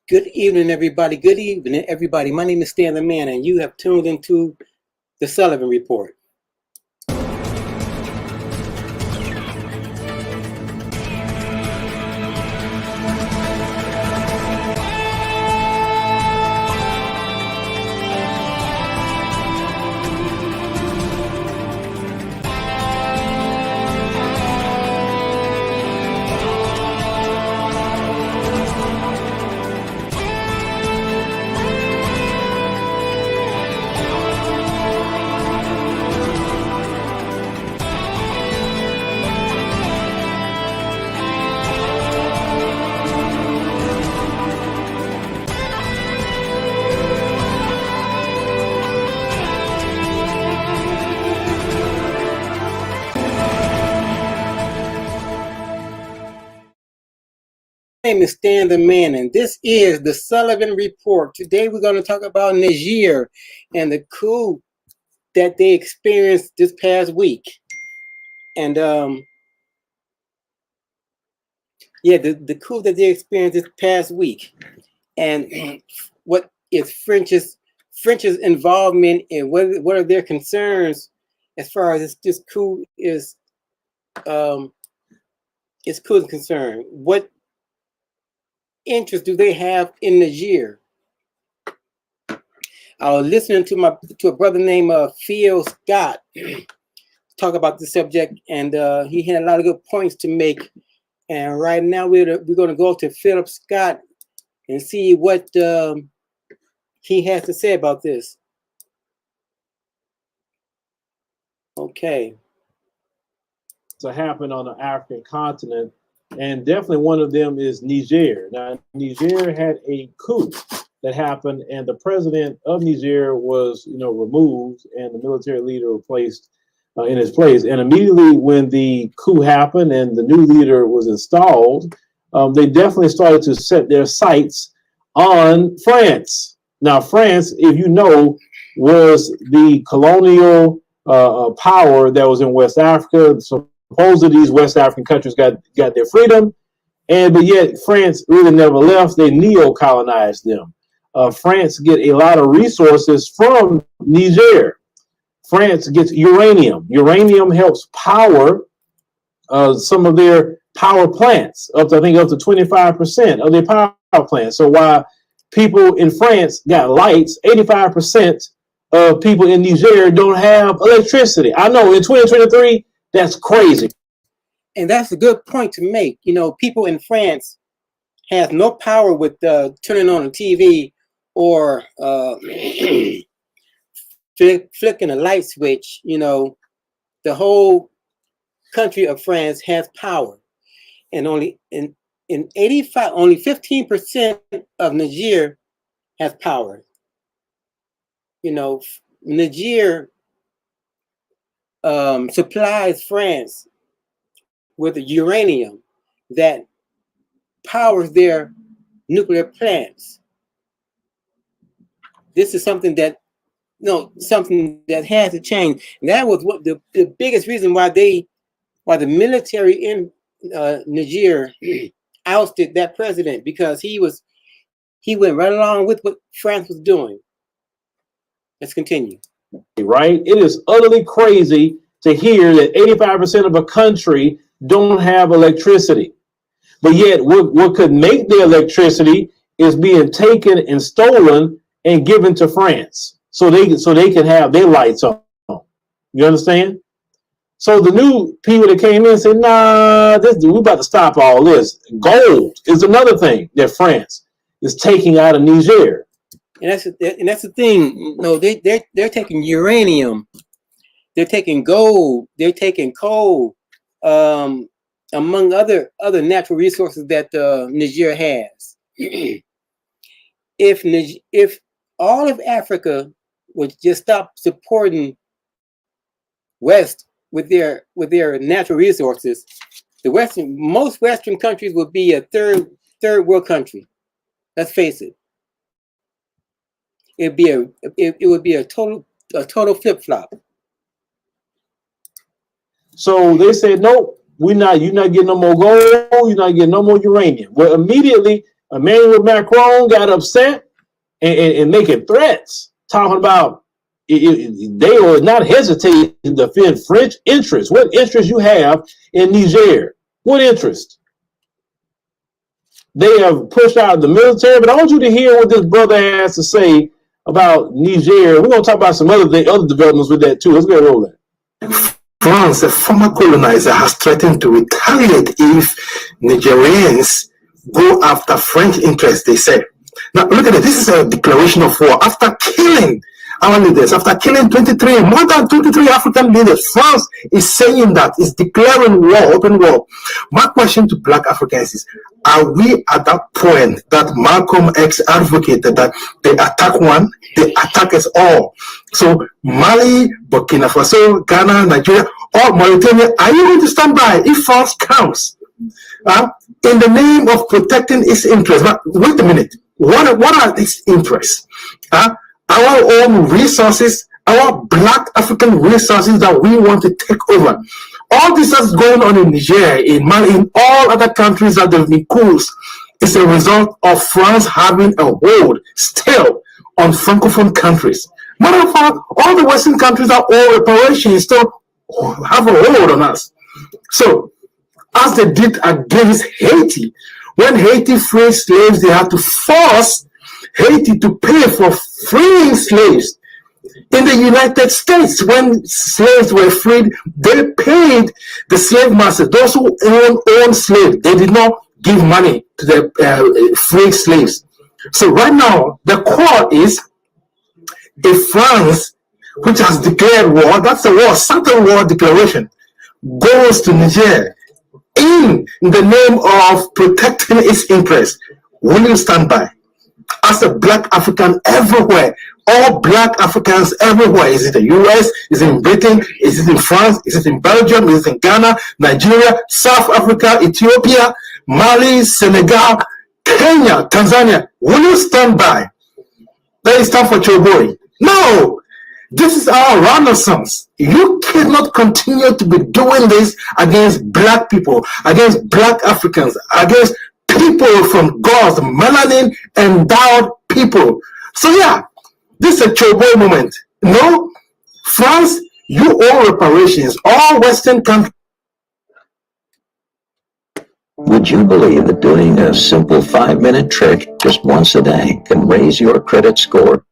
Good evening, everybody. Good evening, everybody. My name is Stan the Man, and you have tuned into the Sullivan Report. My name is Stan the Man, and this is the Sullivan Report. Today we're going to talk about Niger and the coup that they experienced this past week. And the coup that they experienced this past week, and what is French's involvement and what are their concerns as far as this coup is concerned. What interest do they have in Niger? I was listening to a brother named Phil Scott talk about the subject, and he had a lot of good points to make. And right now we're going to go to Philip Scott and see what he has to say about this. Okay. To happen on the African continent, and definitely one of them is Niger. Now, Niger had a coup that happened, and the president of Niger was, removed, and the military leader replaced in his place. And immediately when the coup happened and the new leader was installed, they definitely started to set their sights on France. Now, France, if you know, was the colonial power that was in West Africa. So supposedly these West African countries got their freedom, but yet France really never left. They neo-colonized them. France get a lot of resources from Niger. France gets uranium. Uranium helps power some of their power plants, up to 25% of their power plants. So while people in France got lights, 85% of people in Niger don't have electricity. I know in 2023, that's crazy. And that's a good point to make. People in France have no power with turning on a TV or flicking a light switch. The whole country of France has power. And only 15% of Niger has power. Niger supplies France with uranium that powers their nuclear plants. This is something that has to change. And that was what the biggest reason why the military in Niger ousted that president, because he went right along with what France was doing. Let's continue. Right? It is utterly crazy to hear that 85% of a country don't have electricity. But yet what could make the electricity is being taken and stolen and given to France so they can have their lights on. You understand? So the new people that came in said, nah, we're about to stop all this. Gold is another thing that France is taking out of Niger. And that's the thing. They're taking uranium, they're taking gold, they're taking coal, among other natural resources that Niger has. If all of Africa would just stop supporting West with their natural resources, most Western countries would be a third world country. Let's face it. It would be a total flip flop. So they said, nope, you're not getting no more gold, you're not getting no more uranium. Well, immediately Emmanuel Macron got upset and making threats, talking about they will not hesitate to defend French interests. What interest you have in Niger? What interest? They have pushed out the military, but I want you to hear what this brother has to say about Niger. We're going to talk about some other developments with that too. Let's get rolling. France, a former colonizer, has threatened to retaliate if Nigerians go after French interests, they say. Now, look at it. This is a declaration of war. After killing our leaders, after killing more than 23 African leaders, France is saying that, is declaring war, open war. My question to Black Africans is, are we at that point that Malcolm X advocated that they attack one, they attack us all? So Mali, Burkina Faso, Ghana, Nigeria, or Mauritania, are you going to stand by if France comes in the name of protecting its interests? But wait a minute. What are these interests? Our own resources, our Black African resources that we want to take over. All this that's going on in Niger, in Mali, in all other countries that have been coups, is a result of France having a hold still on Francophone countries. Matter of fact, all the Western countries are all reparations still have a hold on us. So, as they did against Haiti, when Haiti freed slaves, they had to force Haiti to pay for freeing slaves. In the United States, when slaves were freed, they paid the slave masters, those who owned slaves. They did not give money to the freed slaves. So right now, the call is, if France, which has declared war, that's a war, certain war declaration, goes to Niger in the name of protecting its interests, will you stand by? As a Black African everywhere, all Black Africans everywhere, is it the US, is it in Britain, is it in France, is it in Belgium, is it in Ghana, Nigeria, South Africa, Ethiopia, Mali, Senegal, Kenya, Tanzania, will you stand by? That is time for Chobori. No! This is our renaissance. You cannot continue to be doing this against Black people, against Black Africans, against people from God's melanin endowed people. So yeah, this is a Choboy moment. No, France, you owe reparations. All Western countries. Would you believe that doing a simple 5-minute trick just once a day can raise your credit score?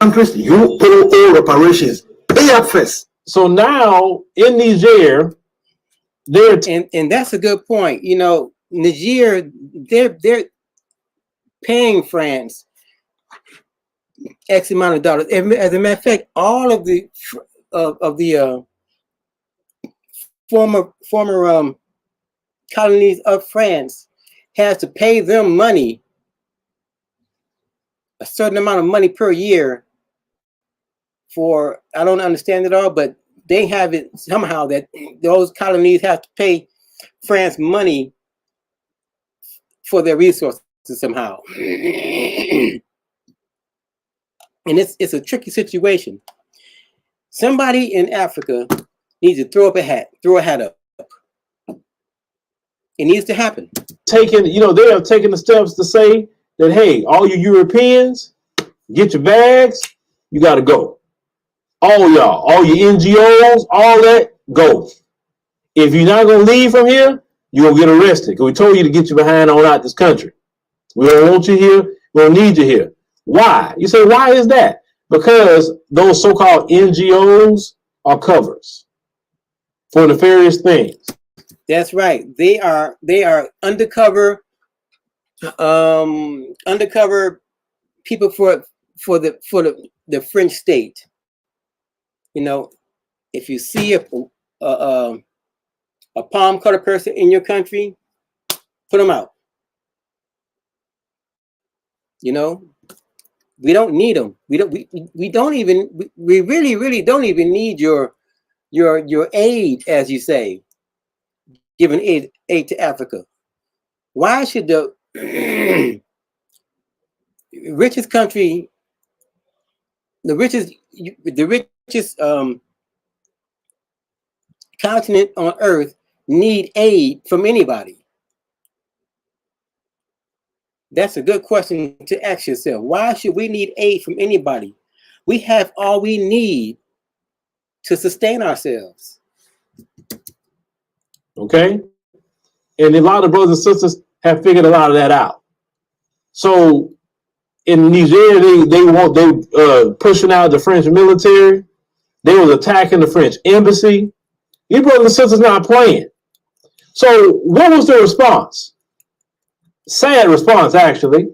Countries, you owe reparations. Pay up first. So now in Niger, and that's a good point. You know, Niger, they're paying France X amount of dollars. As a matter of fact, all of the former colonies of France has to pay them money, a certain amount of money per year for, I don't understand it all, but they have it somehow that those colonies have to pay France money for their resources somehow. And it's a tricky situation. Somebody in Africa needs to throw a hat up. It needs to happen. They have taken the steps to say that, hey, all you Europeans, get your bags, you got to go. All y'all, all your NGOs, all that, go. If you're not going to leave from here, you're going to get arrested. Because we told you to get your behind on out this country. We don't want you here. We don't need you here. Why? You say, why is that? Because those so-called NGOs are covers for nefarious things. That's right. They are undercover people for the French state. You know, if you see a palm color person in your country, put them out. You know, we don't need them. We really don't even need your aid, as you say, giving aid to Africa. Why should the richest country, the richest continent on earth need aid from anybody? That's a good question to ask yourself. Why should we need aid from anybody? We have all we need to sustain ourselves. Okay? And a lot of brothers and sisters have figured a lot of that out. So in Niger, they pushing out the French military. They was attacking the French embassy. These brothers and sisters not playing. So what was the response? Sad response, actually.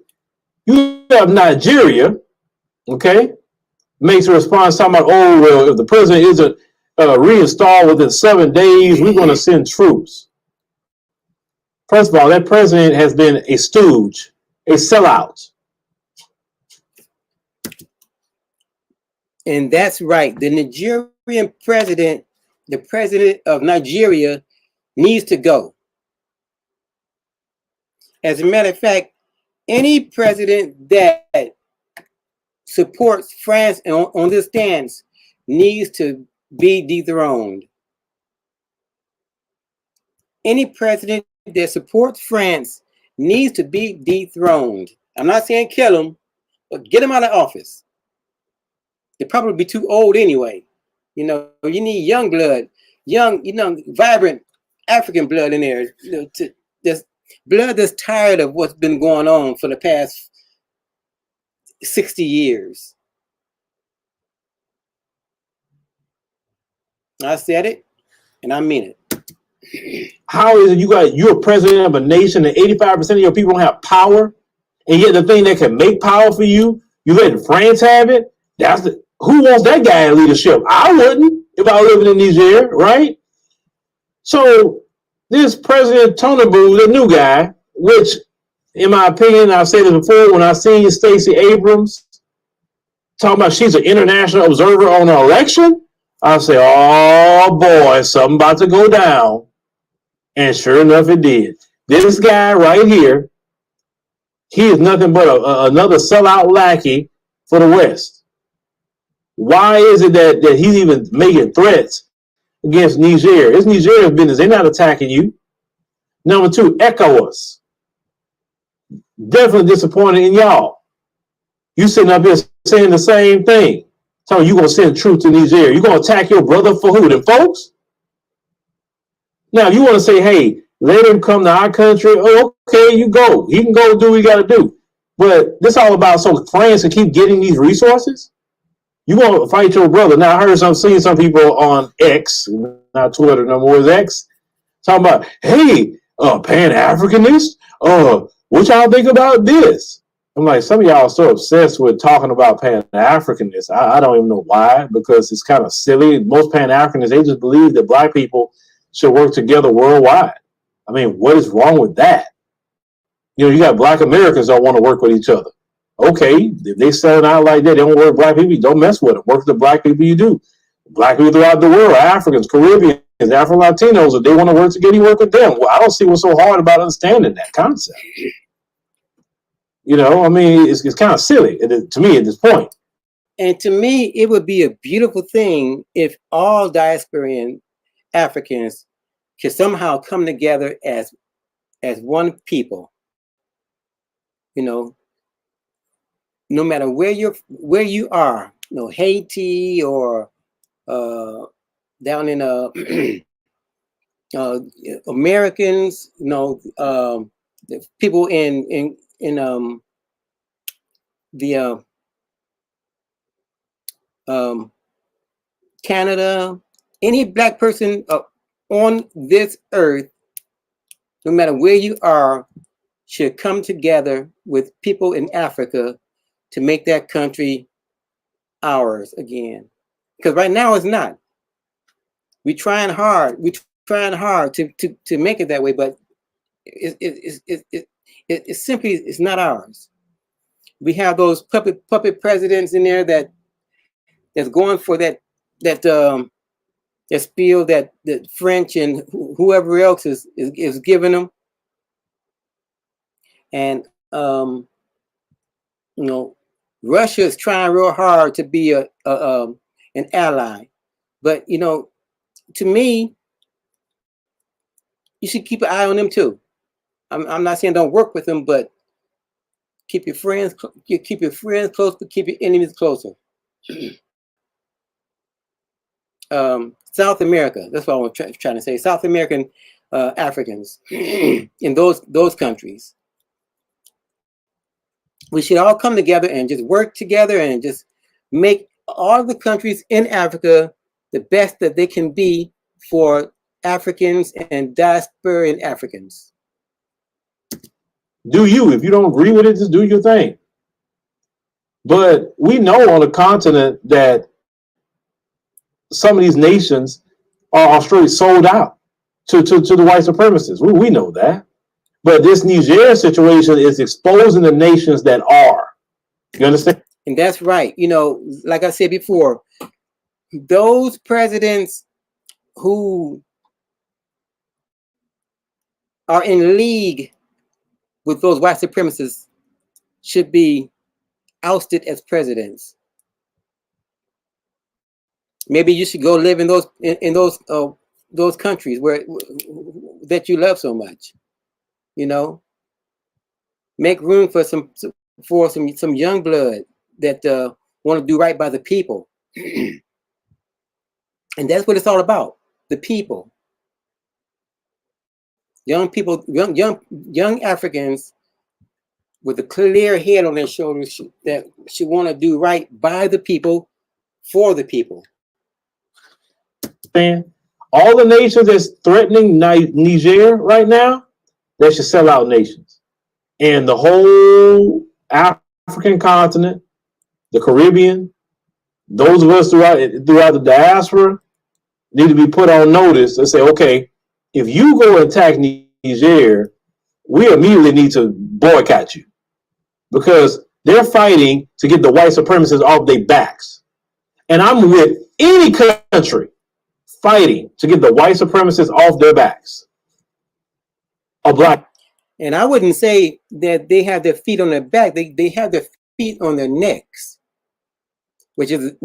You have Nigeria, okay, makes a response talking about, oh, well, if the president isn't reinstalled within 7 days, we're going to send troops. First of all, that president has been a stooge, a sellout. And that's right. The Nigerian president, the president of Nigeria, needs to go. As a matter of fact, any president that supports France on this stance needs to be dethroned. Any president that supports France needs to be dethroned. I'm not saying kill him, but get him out of office. They'll probably be too old anyway. You know, you need young blood, young, vibrant African blood in there. There's blood that's tired of what's been going on for the past 60 years. I said it, and I mean it. How is it you're president of a nation and 85% of your people don't have power, and yet the thing that can make power for you, you let France have it? Who wants that guy in leadership? I wouldn't if I was living in Niger, right? So this President Tinubu, the new guy, which in my opinion, I've said it before, when I seen Stacey Abrams talking about she's an international observer on an election, I say, oh boy, something about to go down. And sure enough, it did. This guy right here, he is nothing but another sellout lackey for the West. Why is it that he's even making threats against Niger? It's Niger's business. They're not attacking you. Number two, ECOWAS. Definitely disappointed in y'all. You sitting up here saying the same thing. Telling you going to send troops to Niger. You going to attack your brother for who? Them folks? Now, if you want to say, hey, let him come to our country, oh, okay, you go. He can go do what he got to do. But this all about so France can keep getting these resources? You going to fight your brother. Now, I've seen some people on X, not Twitter no more, is X, talking about, hey, Pan-Africanist, what y'all think about this? I'm like, some of y'all are so obsessed with talking about Pan-Africanists. I don't even know why, because it's kind of silly. Most Pan-Africanists, they just believe that black people should work together worldwide. I mean, what is wrong with that? You got black Americans that want to work with each other. Okay, if they selling out like that, they don't work with black people, don't mess with them. Work with the black people you do. Black people throughout the world, Africans, Caribbeans, Afro-Latinos, if they want to work together, you work with them. Well, I don't see what's so hard about understanding that concept. I mean, it's kind of silly to me at this point. And to me, it would be a beautiful thing if all diasporan Africans could somehow come together as one people. No matter where you are, Haiti or down in Americans, the people in the Canada, any black person on this earth, no matter where you are, should come together with people in Africa to make that country ours again. Because right now it's not. We're trying hard. To make it that way, but it simply is not ours. We have those puppet presidents in there that's going for that spiel that the French and whoever else is giving them. And Russia is trying real hard to be an ally, but to me, you should keep an eye on them too. I'm not saying don't work with them, but Keep your friends close, but keep your enemies closer. South America. That's what I was trying to say. South American Africans in those countries. We should all come together and just work together and just make all the countries in Africa the best that they can be for Africans and diasporic Africans. Do you? If you don't agree with it, just do your thing. But we know on the continent that some of these nations are straight sold out to the white supremacists. We know that. But this Niger situation is exposing the nations that are. You understand? And that's right. You know, like I said before, those presidents who are in league with those white supremacists should be ousted as presidents. Maybe you should go live in those countries where that you love so much. You know, make room for some young blood that want to do right by the people. And that's what it's all about, the people. Young people, young Africans with a clear head on their shoulders that should want to do right by the people, for the people. Man, all the nations that's threatening Niger right now, they should sell out nations. And the whole African continent, the Caribbean, those of us throughout the diaspora need to be put on notice and say, okay, if you go attack Niger, we immediately need to boycott you because they're fighting to get the white supremacists off their backs. And I'm with any country fighting to get the white supremacists off their backs. A black. And I wouldn't say that they have their feet on their back. They have their feet on their necks, which is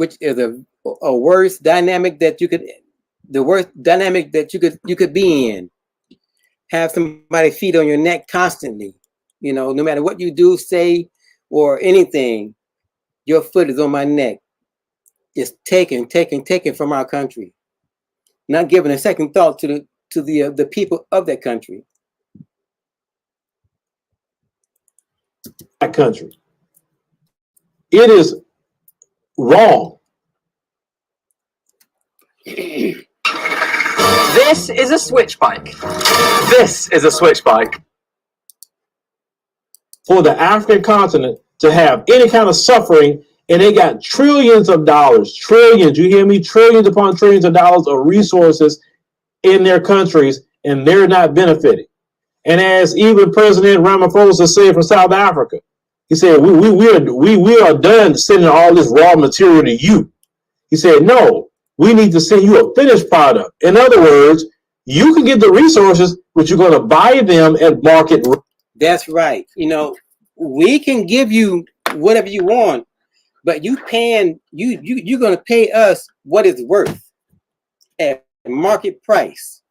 a worse dynamic that you could, the worst dynamic that you could be in. Have somebody feet on your neck constantly. You know, no matter what you do, say, or anything, your foot is on my neck. Just taken from our country. Not giving a second thought to the people of that country. That country. It is wrong. This is a switch bike. This is a switch bike. For the African continent to have any kind of suffering, and they got trillions of dollars, trillions, you hear me? Trillions upon trillions of dollars of resources in their countries, and they're not benefiting. And as even President Ramaphosa said from South Africa, he said, we are done sending all this raw material to you. He said, no, we need to send you a finished product. In other words, you can get the resources, but you're going to buy them at market. That's right. You know, we can give you whatever you want, but you're going to pay us what it's worth at market price.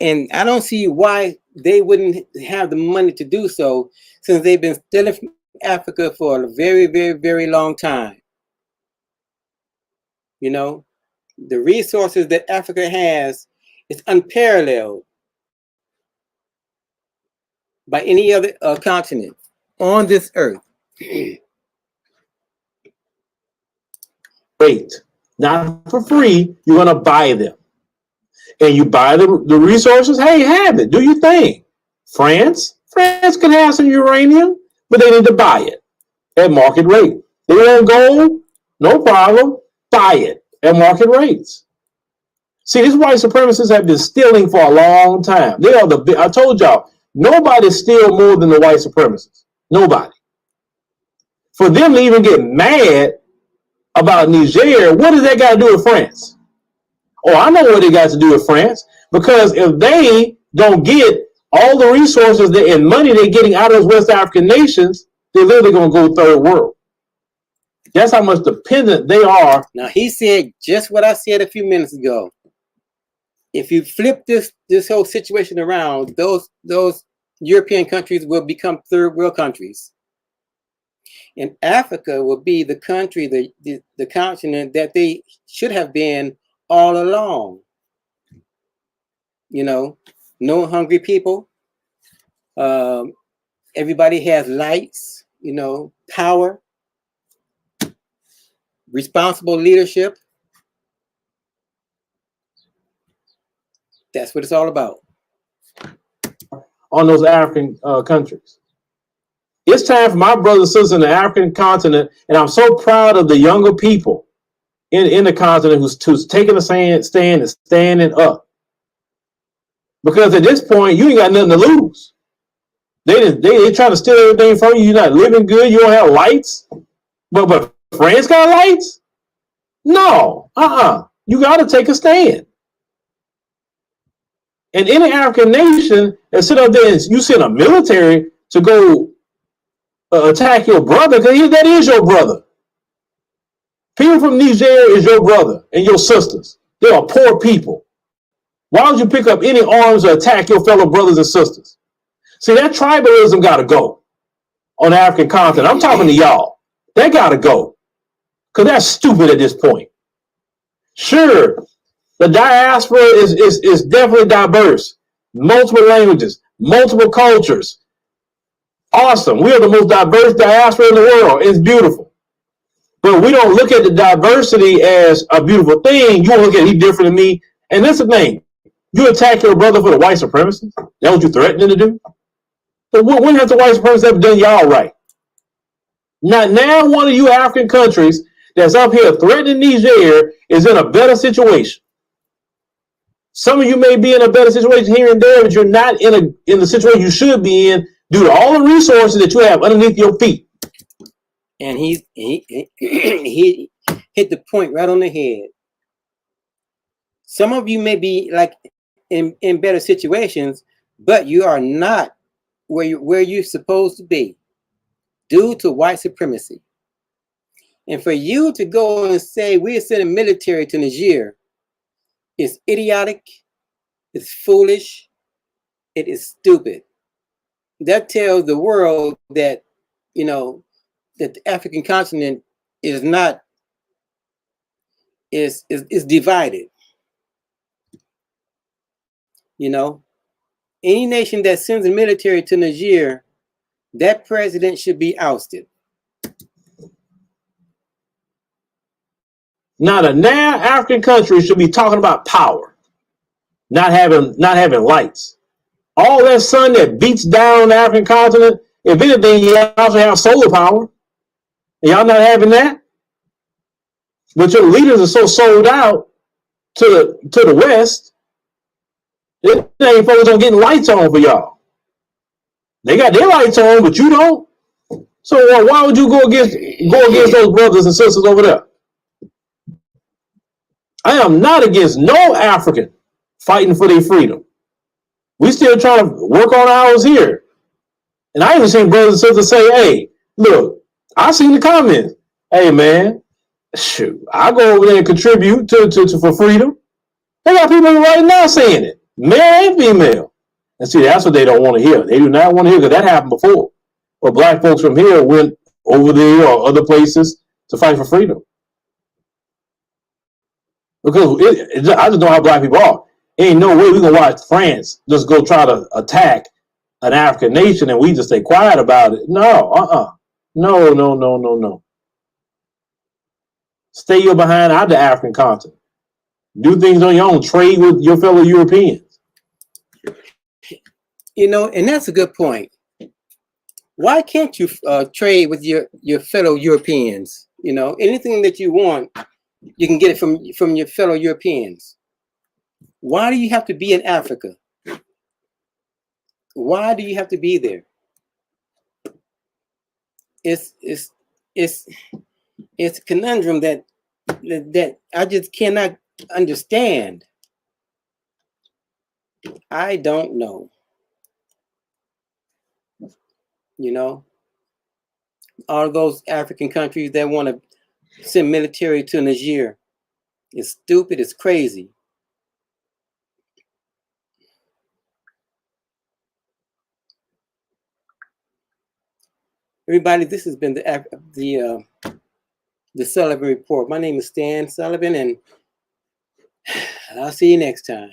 And I don't see why they wouldn't have the money to do so, since they've been stealing from Africa for a very, very, very long time. You know, the resources that Africa has is unparalleled by any other continent on this earth. Wait, not for free, you're going to buy them. And you buy the resources, hey, have it, do your thing. France can have some uranium, but they need to buy it at market rate. They want gold, no problem, buy it at market rates. See, these white supremacists have been stealing for a long time. They are I told y'all, nobody steals more than the white supremacists. Nobody. For them to even get mad about Niger, what does that got to do with France? Oh, I know what they got to do with France, because if they don't get all the resources and money they're getting out of those West African nations, they're literally going to go third world. That's how much dependent they are. Now, he said just what I said a few minutes ago. If you flip this whole situation around, those European countries will become third world countries. And Africa will be the country, the continent that they should have been all along. You know, no hungry people. Everybody has lights, you know, power, responsible leadership. That's what it's all about. On those African countries. It's time for my brothers and sisters in the African continent, and I'm so proud of the younger people in the continent who's taking a stand and standing up. Because at this point, you ain't got nothing to lose. They trying to steal everything from you. You're not living good. You don't have lights. But France got lights? No. You got to take a stand. And any African nation that sit up there and you send a military to go attack your brother, because that is your brother. People from Niger is your brother and your sisters. They are poor people. Why would you pick up any arms or attack your fellow brothers and sisters? See, that tribalism got to go on the African continent. I'm talking to y'all. That got to go. Because that's stupid at this point. Sure, the diaspora is definitely diverse. Multiple languages, multiple cultures. Awesome. We are the most diverse diaspora in the world. It's beautiful. But we don't look at the diversity as a beautiful thing. You look at it, he's different than me. And that's the thing. You attack your brother for the white supremacists? That's what you're threatening to do? But when has the white supremacists ever done y'all right? Now one of you African countries that's up here threatening Niger is in a better situation. Some of you may be in a better situation here and there, but you're not in the situation you should be in due to all the resources that you have underneath your feet. And he hit the point right on the head. Some of you may be like in better situations, but you are not where you're supposed to be due to white supremacy. And for you to go and say we're sending military to Niger is idiotic, it's foolish, it is stupid. That tells the world that, you know, that the African continent is not, is divided. You know, any nation that sends a military to Niger, that president should be ousted. Now African countries should be talking about power, not having lights. All that sun that beats down the African continent, if anything, you also have solar power. And y'all not having that? But your leaders are so sold out to the West, they ain't focused on getting lights on for y'all. They got their lights on, but you don't. So why would you go against those brothers and sisters over there? I am not against no African fighting for their freedom. We still trying to work on ours here. And I even seen brothers and sisters say, hey, look, I seen the comments. Hey, man, shoot, I go over there and contribute to for freedom. They got people right now saying it, male and female. And see, that's what they don't want to hear. They do not want to hear, because that happened before. But black folks from here went over there or other places to fight for freedom. Because I just know how black people are. Ain't no way we gonna watch France just go try to attack an African nation and we just stay quiet about it. No, No. Stay your behind out the African continent. Do things on your own. Trade with your fellow Europeans. You know, and that's a good point. Why can't you trade with your fellow Europeans? You know, anything that you want, you can get it from your fellow Europeans. Why do you have to be in Africa? Why do you have to be there? It's a conundrum that I just cannot understand. I don't know. You know, all those African countries that want to send military to Niger, it's stupid, it's crazy. Everybody, this has been the Sullivan Report. My name is Stan Sullivan, and I'll see you next time.